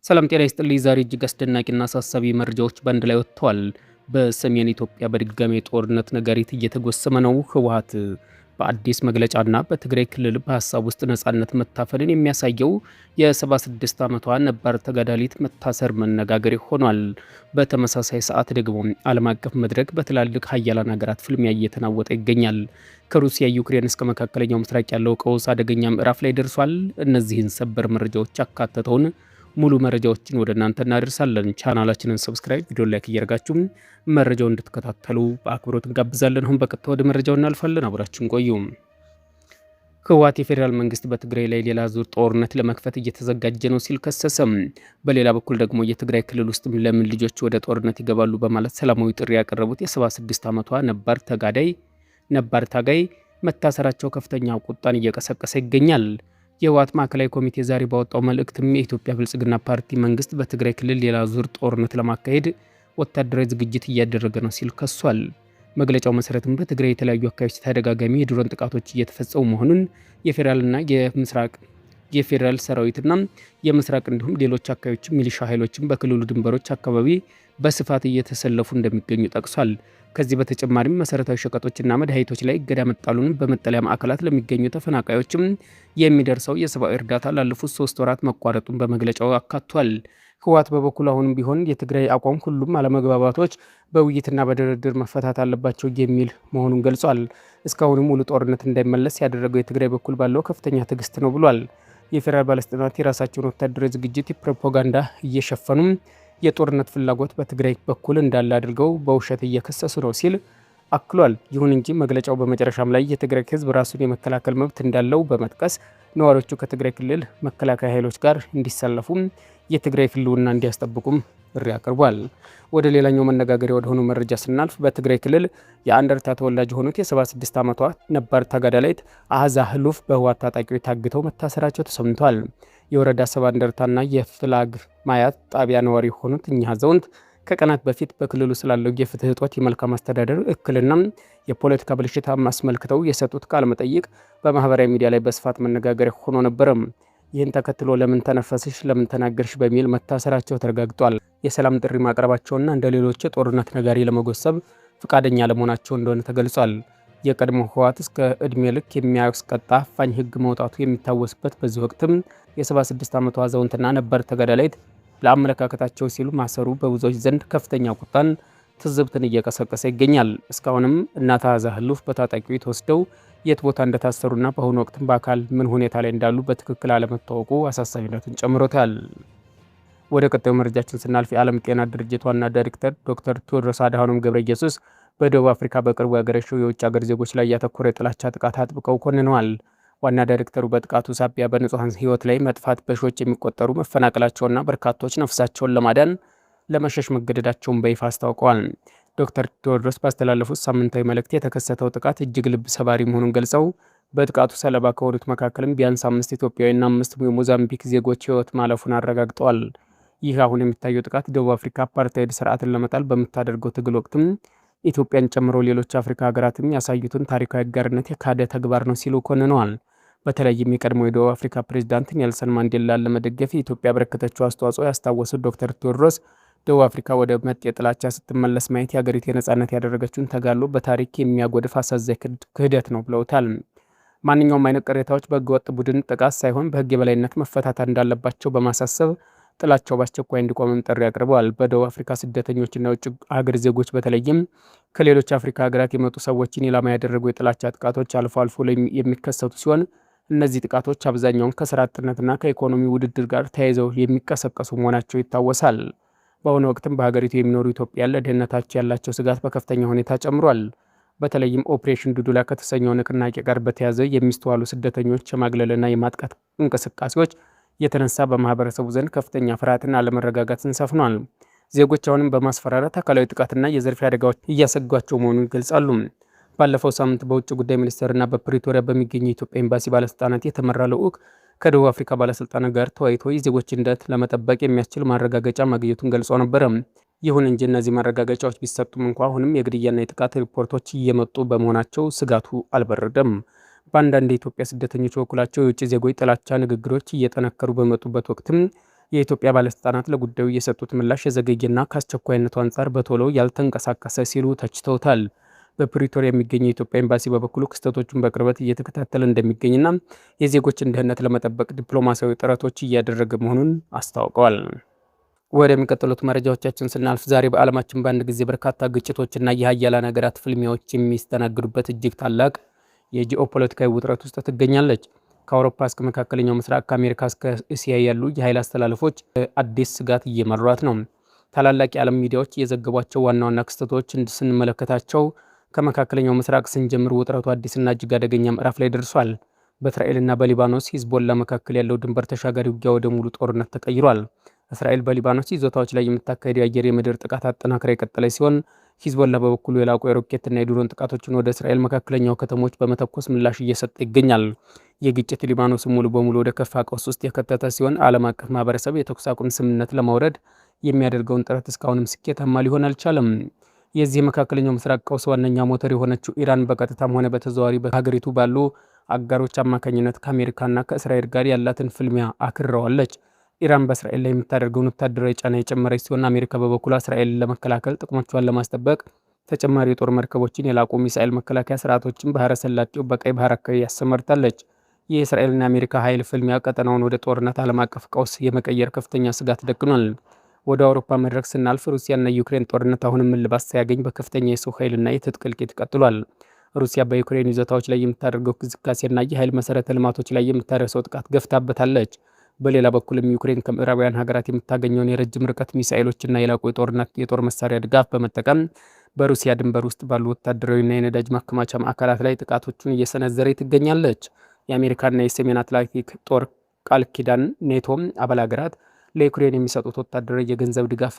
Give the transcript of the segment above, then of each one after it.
ሰላም ጤና ይስጥልኝ። ዛሬ እጅግ አስደናቂና አሳሳቢ መረጃዎች በአንድ ላይ ወጥተዋል። በሰሜን ኢትዮጵያ በድጋሚ ጦርነት ነጋሪት እየተጎሰመ ነው። ህወሓት በአዲስ መግለጫና በትግራይ ክልል በሀሳብ ውስጥ ነጻነት መታፈንን የሚያሳየው የ76 ዓመቷ ነባር ተጋዳሊት መታሰር መነጋገር ሆኗል። በተመሳሳይ ሰዓት ደግሞ ዓለም አቀፍ መድረክ በትላልቅ ሀያላን ሀገራት ፍልሚያ እየተናወጠ ይገኛል። ከሩሲያ ዩክሬን እስከ መካከለኛው ምስራቅ ያለው ቀውስ አደገኛ ምዕራፍ ላይ ደርሷል። እነዚህን ሰበር መረጃዎች ያካተተውን ሙሉ መረጃዎችን ወደ እናንተ እናደርሳለን። ቻናላችንን ሰብስክራይብ፣ ቪዲዮ ላይክ እያደረጋችሁ መረጃውን እንድትከታተሉ በአክብሮት እንጋብዛለን። አሁን በቀጥታ ወደ መረጃው እናልፋለን። አብራችሁን ቆዩ። ህወሓት የፌዴራል መንግስት በትግራይ ላይ ሌላ ዙር ጦርነት ለመክፈት እየተዘጋጀ ነው ሲል ከሰሰም። በሌላ በኩል ደግሞ የትግራይ ክልል ውስጥ ለምን ልጆች ወደ ጦርነት ይገባሉ በማለት ሰላማዊ ጥሪ ያቀረቡት የ76 ዓመቷ ነባር ታጋይ መታሰራቸው ከፍተኛ ቁጣን እየቀሰቀሰ ይገኛል። የህወሓት ማዕከላዊ ኮሚቴ ዛሬ ባወጣው መልእክትም የኢትዮጵያ ብልጽግና ፓርቲ መንግስት በትግራይ ክልል ሌላ ዙር ጦርነት ለማካሄድ ወታደራዊ ዝግጅት እያደረገ ነው ሲል ከሷል። መግለጫው መሰረትም በትግራይ የተለያዩ አካባቢዎች ተደጋጋሚ የድሮን ጥቃቶች እየተፈጸሙ መሆኑን የፌዴራል ሰራዊትና የምስራቅ እንዲሁም ሌሎች አካባቢዎች ሚሊሻ ኃይሎችም በክልሉ ድንበሮች አካባቢ በስፋት እየተሰለፉ እንደሚገኙ ጠቅሷል። ከዚህ በተጨማሪም መሰረታዊ ሸቀጦችና መድኃኒቶች ላይ እገዳ መጣሉን፣ በመጠለያ ማዕከላት ለሚገኙ ተፈናቃዮችም የሚደርሰው የሰብአዊ እርዳታ ላለፉት 3 ወራት መቋረጡን በመግለጫው አካቷል። ህወሓት በበኩሉ አሁንም ቢሆን የትግራይ አቋም ሁሉም አለመግባባቶች በውይይትና በድርድር መፈታት አለባቸው የሚል መሆኑን ገልጿል። እስካሁንም ሙሉ ጦርነት እንዳይመለስ ያደረገው የትግራይ በኩል ባለው ከፍተኛ ትዕግስት ነው ብሏል። የፌዴራል ባለስልጣናት የራሳቸውን ወታደራዊ ዝግጅት ፕሮፓጋንዳ እየሸፈኑም የጦርነት ፍላጎት በትግራይ በኩል እንዳለ አድርገው በውሸት እየከሰሱ ነው ሲል አክሏል። ይሁን እንጂ መግለጫው በመጨረሻም ላይ የትግራይ ህዝብ ራሱን የመከላከል መብት እንዳለው በመጥቀስ ነዋሪዎቹ ከትግራይ ክልል መከላከያ ኃይሎች ጋር እንዲሰለፉም የትግራይ ህልውና እንዲያስጠብቁም ጥሪ አቅርቧል። ወደ ሌላኛው መነጋገሪያ ወደ ሆኑ መረጃ ስናልፍ በትግራይ ክልል የአንደርታ ተወላጅ የሆኑት የ76 ዓመቷ ነባር ተጋዳላይት አህዛ ህሉፍ በህወሓት ታጣቂዎች ታግተው መታሰራቸው ተሰምቷል። የወረዳ ሰባ እንደርታና የፍላግ ማያት ጣቢያ ነዋሪ የሆኑት እኚህ አዛውንት ከቀናት በፊት በክልሉ ስላለው የፍትህ እጦት፣ የመልካም አስተዳደር እክልና የፖለቲካ ብልሽት አስመልክተው የሰጡት ቃለ መጠይቅ በማህበራዊ ሚዲያ ላይ በስፋት መነጋገሪያ ሆኖ ነበረም። ይህን ተከትሎ ለምን ተነፈስሽ፣ ለምን ተናገርሽ በሚል መታሰራቸው ተረጋግጧል። የሰላም ጥሪ ማቅረባቸውና እንደ ሌሎች ጦርነት ነጋሪ ለመጎሰብ ፈቃደኛ ለመሆናቸው እንደሆነ ተገልጿል። የቀድሞ ህወሓት እስከ ዕድሜ ልክ የሚያስቀጣ አፋኝ ህግ መውጣቱ የሚታወስበት በዚህ ወቅትም የ76 ዓመቷ አዛውንትና ነባር ተጋዳላይት ለአመለካከታቸው ሲሉ ማሰሩ በብዙዎች ዘንድ ከፍተኛ ቁጣን፣ ትዝብትን እየቀሰቀሰ ይገኛል። እስካሁንም እናት አህዛ ህሉፍ በታጣቂዎች ተወስደው የት ቦታ እንደታሰሩና በአሁኑ ወቅትም በአካል ምን ሁኔታ ላይ እንዳሉ በትክክል አለመታወቁ አሳሳቢነቱን ጨምሮታል። ወደ ቀጣዩ መረጃችን ስናልፍ የዓለም ጤና ድርጅት ዋና ዳይሬክተር ዶክተር ቴዎድሮስ አድሃኖም ገብረኢየሱስ በደቡብ አፍሪካ በቅርቡ ያገረሸው የውጭ ሀገር ዜጎች ላይ ያተኮረ የጥላቻ ጥቃት አጥብቀው ኮንነዋል። ዋና ዳይሬክተሩ በጥቃቱ ሳቢያ በንጹሐን ህይወት ላይ መጥፋት፣ በሺዎች የሚቆጠሩ መፈናቀላቸውና በርካቶች ነፍሳቸውን ለማዳን ለመሸሽ መገደዳቸውን በይፋ አስታውቀዋል። ዶክተር ቴዎድሮስ ባስተላለፉት ሳምንታዊ መልእክት የተከሰተው ጥቃት እጅግ ልብ ሰባሪ መሆኑን ገልጸው በጥቃቱ ሰለባ ከሆኑት መካከልም ቢያንስ 5 ኢትዮጵያዊና 5 የሞዛምቢክ ዜጎች ህይወት ማለፉን አረጋግጠዋል። ይህ አሁን የሚታየው ጥቃት ደቡብ አፍሪካ አፓርታይድ ስርዓትን ለመጣል በምታደርገው ትግል ወቅትም ኢትዮጵያን ጨምሮ ሌሎች አፍሪካ ሀገራትም ያሳዩትን ታሪካዊ አጋርነት የካደ ተግባር ነው ሲሉ ኮንነዋል። በተለይም የቀድሞው የደቡብ አፍሪካ ፕሬዝዳንት ኔልሰን ማንዴላን ለመደገፍ የኢትዮጵያ ያበረከተችው አስተዋጽኦ ያስታወሱት ዶክተር ቴዎድሮስ ደቡብ አፍሪካ ወደ መጤ ጥላቻ ስትመለስ ማየት የሀገሪቱ የነጻነት ያደረገችውን ተጋድሎ በታሪክ የሚያጎድፍ አሳዛኝ ክህደት ነው ብለውታል። ማንኛውም አይነት ቅሬታዎች በህገወጥ ቡድን ጥቃት ሳይሆን በህግ የበላይነት መፈታት እንዳለባቸው በማሳሰብ ጥላቻው በአስቸኳይ እንዲቆምም ጥሪ አቅርበዋል። በደቡብ አፍሪካ ስደተኞችና የውጭ ሀገር ዜጎች በተለይም ከሌሎች አፍሪካ ሀገራት የመጡ ሰዎችን ኢላማ ያደረጉ የጥላቻ ጥቃቶች አልፎ አልፎ የሚከሰቱ ሲሆን እነዚህ ጥቃቶች አብዛኛውን ከስራ አጥነትና ከኢኮኖሚ ውድድር ጋር ተያይዘው የሚቀሰቀሱ መሆናቸው ይታወሳል። በአሁኑ ወቅትም በሀገሪቱ የሚኖሩ ኢትዮጵያውያን ለደህንነታቸው ያላቸው ስጋት በከፍተኛ ሁኔታ ጨምሯል። በተለይም ኦፕሬሽን ዱዱላ ከተሰኘው ንቅናቄ ጋር በተያያዘ የሚስተዋሉ ስደተኞች የማግለልና የማጥቃት እንቅስቃሴዎች የተነሳ በማህበረሰቡ ዘንድ ከፍተኛ ፍርሃትና አለመረጋጋትን ሰፍኗል። ዜጎች አሁንም በማስፈራራት አካላዊ ጥቃትና የዝርፊያ አደጋዎች እያሰጓቸው መሆኑን ይገልጻሉ። ባለፈው ሳምንት በውጭ ጉዳይ ሚኒስቴርና በፕሪቶሪያ በሚገኙ የኢትዮጵያ ኤምባሲ ባለስልጣናት የተመራ ልዑክ ከደቡብ አፍሪካ ባለስልጣናት ጋር ተወያይቶ የዜጎችን ደህንነት ለመጠበቅ የሚያስችል ማረጋገጫ ማግኘቱን ገልጾ ነበር። ይሁን እንጂ እነዚህ ማረጋገጫዎች ቢሰጡም እንኳ አሁንም የግድያና የጥቃት ሪፖርቶች እየመጡ በመሆናቸው ስጋቱ አልበረደም። በአንዳንድ የኢትዮጵያ ስደተኞች በኩላቸው የውጭ ዜጎች ጥላቻ ንግግሮች እየጠነከሩ በመጡበት ወቅትም የኢትዮጵያ ባለስልጣናት ለጉዳዩ የሰጡት ምላሽ የዘገየና ከአስቸኳይነቱ አንጻር በቶሎ ያልተንቀሳቀሰ ሲሉ ተችተውታል። በፕሪቶሪያ የሚገኘው የኢትዮጵያ ኤምባሲ በበኩሉ ክስተቶቹን በቅርበት እየተከታተለ እንደሚገኝና የዜጎችን ደህንነት ለመጠበቅ ዲፕሎማሲያዊ ጥረቶች እያደረገ መሆኑን አስታውቀዋል። ወደሚቀጥሉት መረጃዎቻችን ስናልፍ ዛሬ በዓለማችን በአንድ ጊዜ በርካታ ግጭቶችና የሀያላን ሀገራት ፍልሚያዎች የሚስተናግዱበት እጅግ ታላቅ የጂኦፖለቲካዊ ውጥረት ውስጥ ትገኛለች። ከአውሮፓ እስከ መካከለኛው ምስራቅ፣ ከአሜሪካ እስከ እስያ ያሉ የኃይል አስተላለፎች አዲስ ስጋት እየመሯት ነው። ታላላቅ የዓለም ሚዲያዎች የዘገቧቸው ዋና ዋና ክስተቶች ስንመለከታቸው ከመካከለኛው ምስራቅ ስንጀምር ውጥረቱ አዲስና እጅግ አደገኛ ምዕራፍ ላይ ደርሷል። በእስራኤልና በሊባኖስ ሂዝቦላ መካከል ያለው ድንበር ተሻጋሪ ውጊያ ወደ ሙሉ ጦርነት ተቀይሯል። እስራኤል በሊባኖስ ይዞታዎች ላይ የምታካሄደው የአየር የምድር ጥቃት አጠናክራ የቀጠለች ሲሆን ሂዝቦላ በበኩሉ የላቁ የሮኬትና የድሮን ጥቃቶችን ወደ እስራኤል መካከለኛው ከተሞች በመተኮስ ምላሽ እየሰጠ ይገኛል። የግጭት ሊባኖስን ሙሉ በሙሉ ወደ ከፋ ቀውስ ውስጥ የከተተ ሲሆን ዓለም አቀፍ ማህበረሰብ የተኩስ አቁም ስምምነት ለማውረድ የሚያደርገውን ጥረት እስካሁንም ስኬታማ ሊሆን አልቻለም። የዚህ መካከለኛው ምስራቅ ቀውስ ዋነኛ ሞተር የሆነችው ኢራን በቀጥታም ሆነ በተዘዋዋሪ በሀገሪቱ ባሉ አጋሮች አማካኝነት ከአሜሪካና ከእስራኤል ጋር ያላትን ፍልሚያ አክርረዋለች። ኢራን በእስራኤል ላይ የምታደርገውን ወታደራዊ ጫና የጨመረች ሲሆን አሜሪካ በበኩሏ እስራኤልን ለመከላከል ጥቅሞቿን ለማስጠበቅ ተጨማሪ የጦር መርከቦችን፣ የላቁ ሚሳኤል መከላከያ ስርዓቶችን ባህረ ሰላጤው በቀይ ባህር አካባቢ ያሰማርታለች። ይህ የእስራኤልና የአሜሪካ ኃይል ፍልሚያ ቀጠናውን ወደ ጦርነት ዓለም አቀፍ ቀውስ የመቀየር ከፍተኛ ስጋት ደቅኗል። ወደ አውሮፓ መድረክ ስናልፍ ሩሲያና ዩክሬን ጦርነት አሁንም እልባት ሳያገኝ በከፍተኛ የሰው ኃይልና የትጥቅ እልቂት ቀጥሏል። ሩሲያ በዩክሬን ይዞታዎች ላይ የምታደርገው እንቅስቃሴና የኃይል መሰረተ ልማቶች ላይ የምታደርሰው ጥቃት ገፍታበታለች። በሌላ በኩልም ዩክሬን ከምዕራባውያን ሀገራት የምታገኘውን የረጅም ርቀት ሚሳኤሎችና የላቁ የጦር መሳሪያ ድጋፍ በመጠቀም በሩሲያ ድንበር ውስጥ ባሉ ወታደራዊና የነዳጅ ማከማቻ ማዕከላት ላይ ጥቃቶቹን እየሰነዘረች ትገኛለች። የአሜሪካና የሰሜን አትላንቲክ ጦር ቃል ኪዳን ኔቶም አባል ሀገራት ለዩክሬን የሚሰጡት ወታደራዊ የገንዘብ ድጋፍ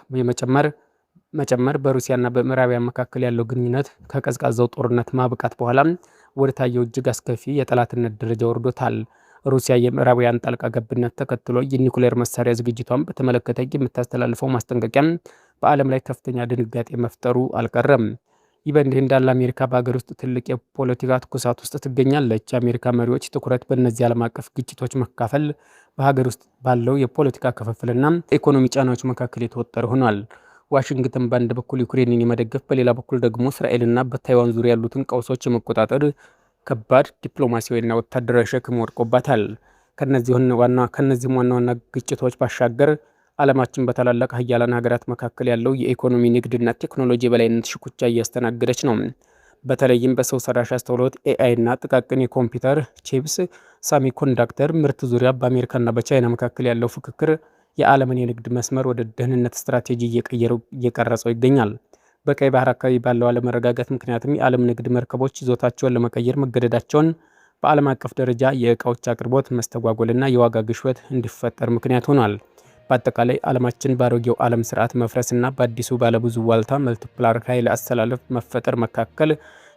መጨመር በሩሲያና በምዕራባውያን መካከል ያለው ግንኙነት ከቀዝቃዛው ጦርነት ማብቃት በኋላ ወደ ታየው እጅግ አስከፊ የጠላትነት ደረጃ ወርዶታል። ሩሲያ የምዕራባውያን ጣልቃ ገብነት ተከትሎ የኒኩሌር መሳሪያ ዝግጅቷን በተመለከተ የምታስተላልፈው ማስጠንቀቂያ በዓለም ላይ ከፍተኛ ድንጋጤ መፍጠሩ አልቀረም። ይህ በእንዲህ እንዳለ አሜሪካ በሀገር ውስጥ ትልቅ የፖለቲካ ትኩሳት ውስጥ ትገኛለች። የአሜሪካ መሪዎች ትኩረት በእነዚህ ዓለም አቀፍ ግጭቶች መካፈል፣ በሀገር ውስጥ ባለው የፖለቲካ ክፍፍልና ኢኮኖሚ ጫናዎች መካከል የተወጠረ ሆኗል። ዋሽንግተን በአንድ በኩል ዩክሬንን የመደገፍ በሌላ በኩል ደግሞ እስራኤልና በታይዋን ዙሪያ ያሉትን ቀውሶች የመቆጣጠር ከባድ ዲፕሎማሲያዊና ወታደራዊ ሸክም ወድቆባታል። ከነዚህም ዋና ዋና ግጭቶች ባሻገር ዓለማችን በታላላቅ ሀያላን ሀገራት መካከል ያለው የኢኮኖሚ ንግድና ቴክኖሎጂ የበላይነት ሽኩቻ እያስተናገደች ነው። በተለይም በሰው ሰራሽ አስተውሎት ኤአይ እና ጥቃቅን የኮምፒውተር ቺፕስ ሳሚኮንዳክተር ምርት ዙሪያ በአሜሪካና በቻይና መካከል ያለው ፍክክር የዓለምን የንግድ መስመር ወደ ደህንነት ስትራቴጂ እየቀረጸው ይገኛል። በቀይ ባህር አካባቢ ባለው አለመረጋጋት ምክንያትም የዓለም ንግድ መርከቦች ይዞታቸውን ለመቀየር መገደዳቸውን በዓለም አቀፍ ደረጃ የእቃዎች አቅርቦት መስተጓጎልና የዋጋ ግሽበት እንዲፈጠር ምክንያት ሆኗል። በአጠቃላይ ዓለማችን በአሮጌው ዓለም ስርዓት መፍረስና በአዲሱ ባለብዙ ዋልታ መልቲፕላር ኃይል አስተላለፍ መፈጠር መካከል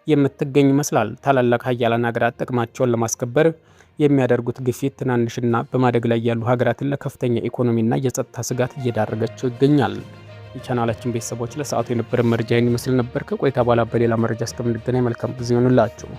የምትገኝ ይመስላል። ታላላቅ ሀያላን ሀገራት ጥቅማቸውን ለማስከበር የሚያደርጉት ግፊት ትናንሽና በማደግ ላይ ያሉ ሀገራትን ለከፍተኛ ኢኮኖሚና የጸጥታ ስጋት እየዳረጋቸው ይገኛል። የቻናላችን ቤተሰቦች ለሰዓቱ የነበረ መረጃ ይመስል ነበር። ከቆይታ በኋላ በሌላ መረጃ እስከምንገናኝ መልካም ጊዜ ይሆንላችሁ።